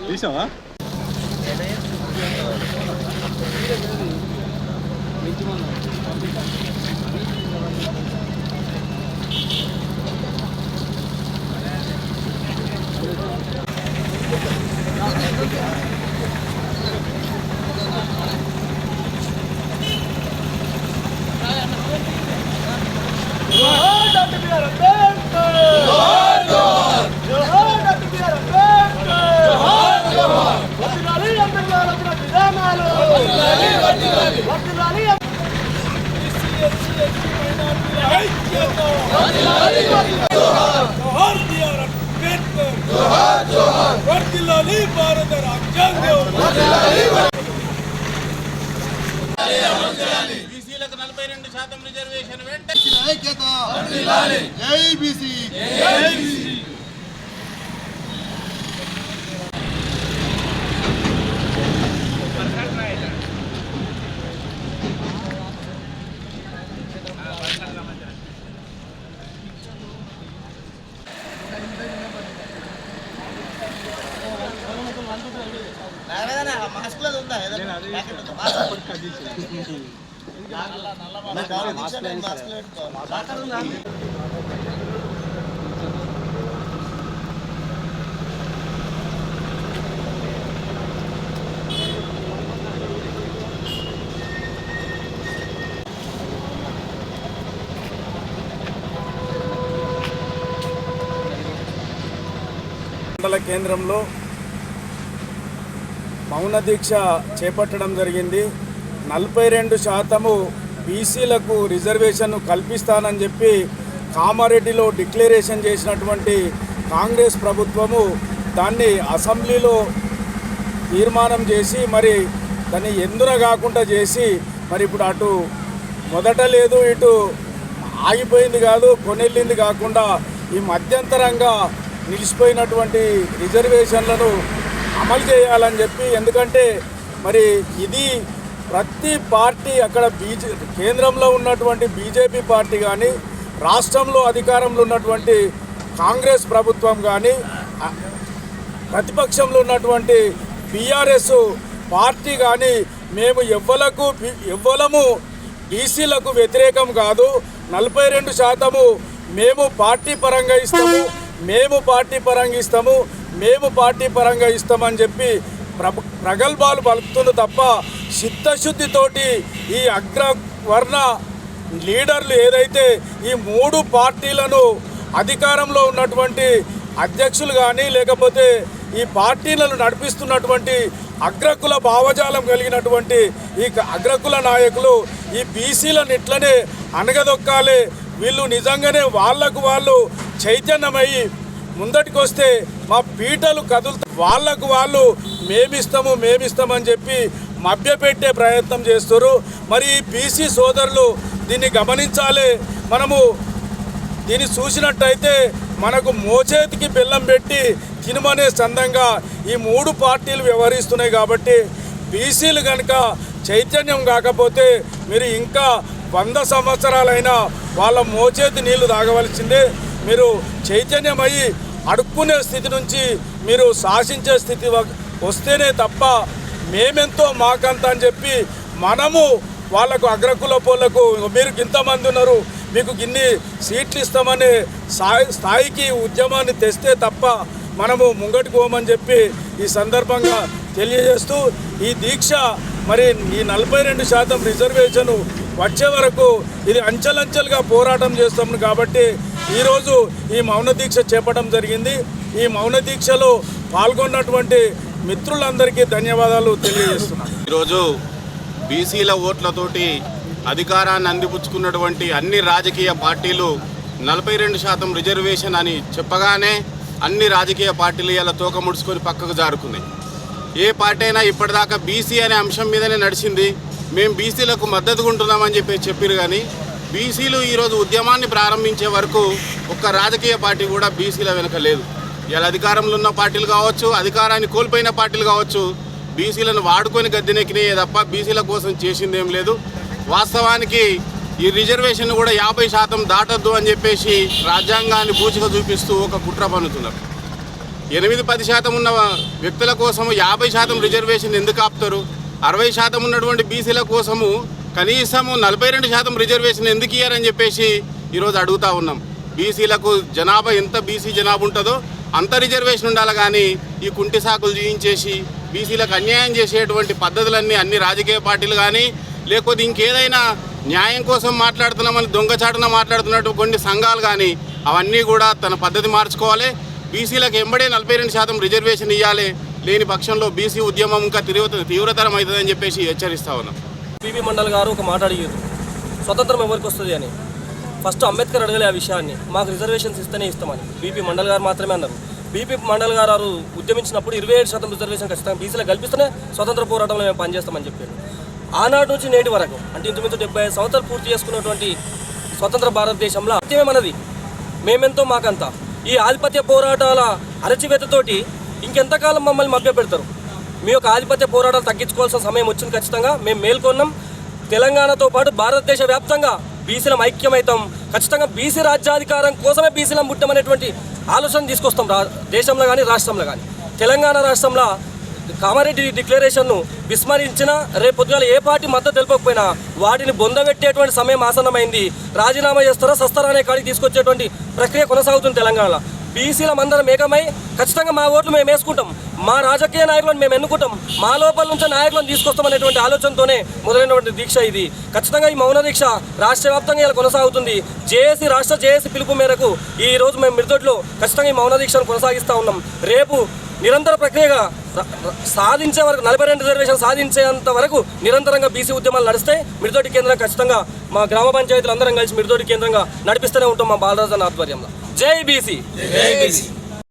బీసీలకు 42% రిజర్వేషన్ వెంట జై బీసీ మండల కేంద్రంలో మౌన దీక్ష చేపట్టడం జరిగింది. 42% బీసీలకు రిజర్వేషన్ కల్పిస్తానని చెప్పి కామారెడ్డిలో డిక్లరేషన్ చేసినటువంటి కాంగ్రెస్ ప్రభుత్వము దాన్ని అసెంబ్లీలో తీర్మానం చేసి మరి దాన్ని ఎందున కాకుండా చేసి మరి ఇప్పుడు అటు మొదట లేదు ఇటు ఆగిపోయింది కాదు కొనెళ్ళింది కాకుండా ఈ మధ్యంతరంగా నిలిచిపోయినటువంటి రిజర్వేషన్లను అమలు చేయాలని చెప్పి, ఎందుకంటే మరి ఇది ప్రతి పార్టీ అక్కడ కేంద్రంలో ఉన్నటువంటి బీజేపీ పార్టీ కానీ రాష్ట్రంలో అధికారంలో ఉన్నటువంటి కాంగ్రెస్ ప్రభుత్వం కానీ ప్రతిపక్షంలో ఉన్నటువంటి బీఆర్ఎస్ పార్టీ కానీ మేము ఎవ్వలము బీసీలకు వ్యతిరేకం కాదు. 42% మేము పార్టీ పరంగా ఇస్తాము, మేము పార్టీ పరంగా ఇస్తామని చెప్పి ప్రగల్భాలు పలుకుతుంది తప్ప చిత్తశుద్ధితోటి ఈ అగ్రవర్ణ లీడర్లు ఏదైతే ఈ 3 పార్టీలను అధికారంలో ఉన్నటువంటి అధ్యక్షులు కానీ లేకపోతే ఈ పార్టీలను నడిపిస్తున్నటువంటి అగ్రకుల భావజాలం కలిగినటువంటి ఈ అగ్రకుల నాయకులు ఈ బీసీలను ఇట్లనే అనగదొక్కాలి, వీళ్ళు నిజంగానే వాళ్ళు చైతన్యమయ్యి ముందటికి వస్తే మా పీటలు కదులుతా వాళ్ళు మేమిస్తామని చెప్పి మభ్యపెట్టే ప్రయత్నం చేస్తారు. మరి ఈ బీసీ సోదరులు దీన్ని గమనించాలి. మనము దీన్ని చూసినట్టయితే మనకు మోచేతికి బెల్లం పెట్టి తినమనే సందంగా ఈ 3 పార్టీలు వ్యవహరిస్తున్నాయి. కాబట్టి బీసీలు కనుక చైతన్యం కాకపోతే మీరు ఇంకా 100 సంవత్సరాలైనా వాళ్ళ మోచేతి నీళ్లు తాగవలసిందే. మీరు చైతన్యమయ్యి అడుక్కునే స్థితి నుంచి మీరు శాసించే స్థితి వస్తేనే తప్ప మేమెంతో మాకంత అని చెప్పి మనము వాళ్ళకు అగ్రకుల పోళ్లకు మీరు ఇంతమంది ఉన్నారు మీకు ఇన్ని సీట్లు ఇస్తామనే స్థాయికి ఉద్యమాన్ని తెస్తే తప్ప మనము ముంగటికి పోమని చెప్పి ఈ సందర్భంగా తెలియజేస్తూ ఈ దీక్ష మరి ఈ 42% రిజర్వేషన్ వచ్చే వరకు ఇది అంచెలంచెలుగా పోరాటం చేస్తాము. కాబట్టి ఈరోజు ఈ మౌన దీక్ష చేపట్టడం జరిగింది. ఈ మౌన దీక్షలో పాల్గొన్నటువంటి మిత్రులందరికీ ధన్యవాదాలు తెలియజేస్తున్నాను. ఈరోజు బీసీల ఓట్లతోటి అధికారాన్ని అందిపుచ్చుకున్నటువంటి అన్ని రాజకీయ పార్టీలు 42% రిజర్వేషన్ అని చెప్పగానే అన్ని రాజకీయ పార్టీలు ఇలా తోక ముడుచుకొని పక్కకు జారుకున్నాయి. ఏ పార్టీ అయినా ఇప్పటిదాకా బీసీ అనే అంశం మీదనే నడిచింది. మేము బీసీలకు మద్దతుగా ఉంటున్నామని చెప్పారు. కానీ బీసీలు ఈరోజు ఉద్యమాన్ని ప్రారంభించే వరకు ఒక్క రాజకీయ పార్టీ కూడా బీసీల వెనుక లేదు. ఇలా అధికారంలో ఉన్న పార్టీలు కావచ్చు, అధికారాన్ని కోల్పోయిన పార్టీలు కావచ్చు, బీసీలను వాడుకొని గద్దెనెక్కినాయే తప్ప బీసీల కోసం చేసిందేం లేదు. వాస్తవానికి ఈ రిజర్వేషన్ కూడా 50% దాటద్దు అని చెప్పేసి రాజ్యాంగాన్ని పూచిక చూపిస్తూ ఒక కుట్ర పన్నుతున్నారు. 8-10% ఉన్న వ్యక్తుల కోసము 50% రిజర్వేషన్ ఎందుకు ఆపుతారు? 60% ఉన్నటువంటి బీసీల కోసము కనీసము 42% రిజర్వేషన్ ఎందుకు ఇయ్యారని చెప్పేసి ఈరోజు అడుగుతా ఉన్నాం. బీసీలకు జనాభా ఎంత బీసీ జనాభా ఉంటుందో అంత రిజర్వేషన్ ఉండాలి, కానీ ఈ కుంటి సాకులు చూయించేసి బీసీలకు అన్యాయం చేసేటువంటి పద్ధతులన్నీ అన్ని రాజకీయ పార్టీలు కానీ లేకపోతే ఇంకేదైనా న్యాయం కోసం మాట్లాడుతున్నామని దొంగచాటున మాట్లాడుతున్నట్టు కొన్ని సంఘాలు కానీ అవన్నీ కూడా తన పద్ధతి మార్చుకోవాలి. బీసీలకు ఎంబడే 42% రిజర్వేషన్ ఇవ్వాలి. లేని పక్షంలో బీసీ ఉద్యమం ఇంకా తీవ్రతరం అవుతుందని చెప్పేసి హెచ్చరిస్తా ఉన్నాం. బీపీ మండల్ గారు ఒక మాట అడిగారు, స్వతంత్రం ఎవరికి వస్తుంది అని. ఫస్ట్ అంబేద్కర్ అడగలే ఆ విషయాన్ని, మాకు రిజర్వేషన్స్ ఇస్తేనే ఇస్తామని. బీపీ మండల్ గారు మాత్రమే అన్నారు. బీపీ మండల్ గారు ఉద్యమించినప్పుడు 27% రిజర్వేషన్ ఖచ్చితంగా బీసీలకు కల్పిస్తేనే స్వతంత్ర పోరాటంలో మేము పనిచేస్తామని చెప్పారు. ఆనాటి నుంచి నేటి వరకు అంటే ఇంచుమించు 75 సంవత్సరాలు పూర్తి చేసుకున్నటువంటి స్వతంత్ర భారతదేశంలో అత్యమే మనది, మేమెంతో మాకంతా. ఈ ఆధిపత్య పోరాటాల అరచివేతతోటి ఇంకెంతకాలం మమ్మల్ని మభ్యపెడతారు? మీ యొక్క ఆధిపత్య పోరాటాలు తగ్గించుకోవాల్సిన సమయం వచ్చింది. ఖచ్చితంగా మేము మేల్కొన్నాం. తెలంగాణతో పాటు భారతదేశ వ్యాప్తంగా బీసీలం ఐక్యమవుతాం. ఖచ్చితంగా బీసీ రాజ్యాధికారం కోసమే బీసీలం పుట్టమనేటువంటి ఆలోచన తీసుకొస్తాం దేశంలో కానీ రాష్ట్రంలో కానీ. తెలంగాణ రాష్ట్రంలో కామారెడ్డి డిక్లరేషన్ను విస్మరించినా రేపు పొద్దుగాల ఏ పార్టీ మద్దతు తెలిపకపోయినా వాటిని బొందబెట్టేటువంటి సమయం ఆసన్నమైంది. రాజీనామా చేస్తారా సస్తారా అనే కాడికి తీసుకొచ్చేటువంటి ప్రక్రియ కొనసాగుతుంది తెలంగాణలో. బీసీలం అందరం ఏకమై ఖచ్చితంగా మా ఓట్లు మేము వేసుకుంటాం, మా రాజకీయ నాయకులను మేము ఎన్నుకుంటాం, మా లోపల నుంచి నాయకులను తీసుకొస్తాం అనేటువంటి ఆలోచనతోనే మొదలైనటువంటి దీక్ష ఇది. ఖచ్చితంగా ఈ మౌన దీక్ష రాష్ట్ర వ్యాప్తంగా ఇలా కొనసాగుతుంది. రాష్ట్ర జేఏసీ పిలుపు మేరకు ఈ రోజు మేము మిర్దొడ్లో ఖచ్చితంగా ఈ మౌన దీక్షను కొనసాగిస్తూ ఉన్నాం. రేపు నిరంతర ప్రక్రియగా సాధించే వరకు 42 రిజర్వేషన్ సాధించేంత వరకు నిరంతరంగా బీసీ ఉద్యమాలు నడిస్తే మిర్దొడ్డి కేంద్రం ఖచ్చితంగా మా గ్రామ పంచాయతీలు అందరం కలిసి మిర్దొడ్డి కేంద్రంగా నడిపిస్తూనే ఉంటాం మా బాలరాజన్ ఆధ్వర్యంలో. జై బీసీ.